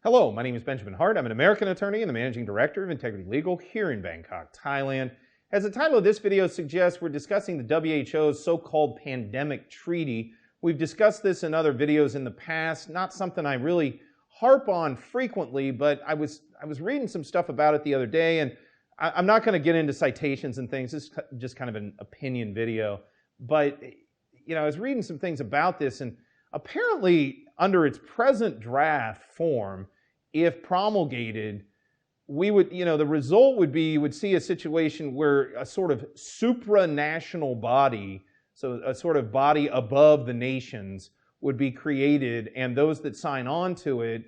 Hello, my name is Benjamin Hart. I'm an American attorney and the managing director of Integrity Legal here in Bangkok, Thailand. As the title of this video suggests, we're discussing the WHO's so-called pandemic treaty. We've discussed this in other videos in the past, not something I really harp on frequently, but I was reading some stuff about it the other day, and I'm not going to get into citations and things. This is just kind of an opinion video. But, I was reading some things about this, and apparently under its present draft form, if promulgated, we would, the result would be you would see a situation where a sort of supranational body, so a sort of body above the nations, would be created, and those that sign on to it,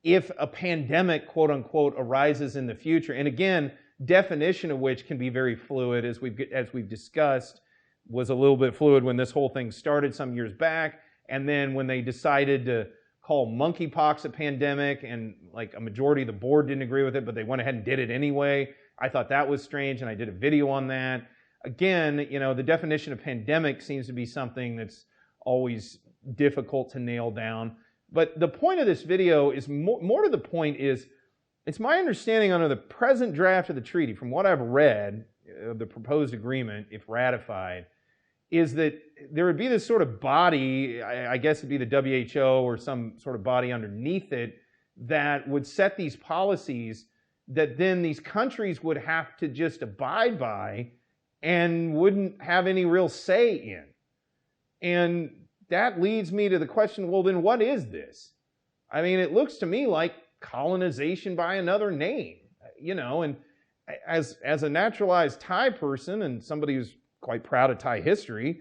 if a pandemic, quote unquote, arises in the future, and again, definition of which can be very fluid, as we've discussed, was a little bit fluid when this whole thing started some years back, and then when they decided to call monkeypox a pandemic, and like a majority of the board didn't agree with it, but they went ahead and did it anyway. I thought that was strange, and I did a video on that. Again, the definition of pandemic seems to be something that's always difficult to nail down. But the point of this video is more to the point is, it's my understanding under the present draft of the treaty, from what I've read of the proposed agreement, if ratified, is that there would be this sort of body, I guess it'd be the WHO or some sort of body underneath it, that would set these policies that then these countries would have to just abide by and wouldn't have any real say in. And that leads me to the question, well, then what is this? I mean, it looks to me like colonization by another name, and as a naturalized Thai person and somebody who's quite proud of Thai history,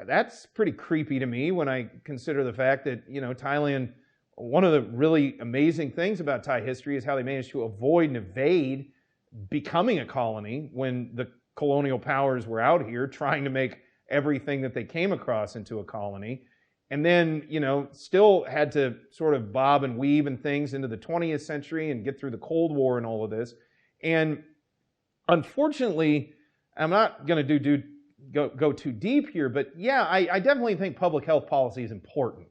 that's pretty creepy to me when I consider the fact that, Thailand, one of the really amazing things about Thai history is how they managed to avoid and evade becoming a colony when the colonial powers were out here trying to make everything that they came across into a colony. And then, still had to sort of bob and weave and things into the 20th century and get through the Cold War and all of this. And unfortunately, I'm not going to go too deep here, but yeah, I definitely think public health policy is important.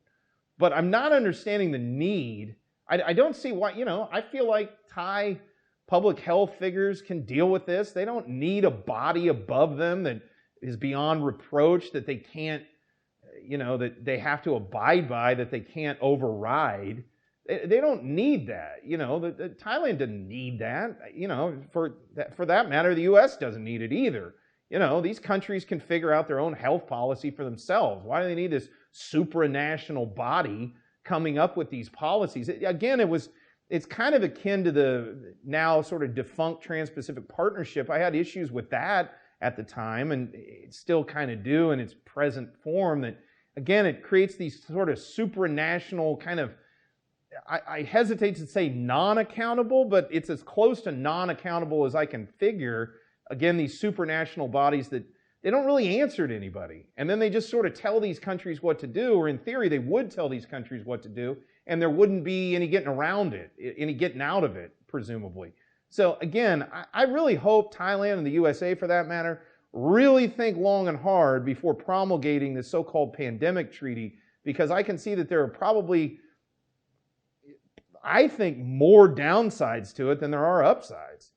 But I'm not understanding the need. I don't see why, I feel like Thai public health figures can deal with this. They don't need a body above them that is beyond reproach, that they can't, that they have to abide by, that they can't override. They don't need that. Thailand doesn't need that. For that matter, the U.S. doesn't need it either. These countries can figure out their own health policy for themselves. Why do they need this supranational body coming up with these policies? Again, it's kind of akin to the now sort of defunct Trans-Pacific Partnership. I had issues with that at the time, and it still kind of do in its present form, that, again, it creates these sort of supranational kind of, I hesitate to say non-accountable, but it's as close to non-accountable as I can figure. Again, these supranational bodies that they don't really answer to anybody. And then they just sort of tell these countries what to do, or in theory, they would tell these countries what to do, and there wouldn't be any getting around it, any getting out of it, presumably. So again, I really hope Thailand and the USA, for that matter, really think long and hard before promulgating this so-called pandemic treaty, because I can see that there are probably, I think, more downsides to it than there are upsides.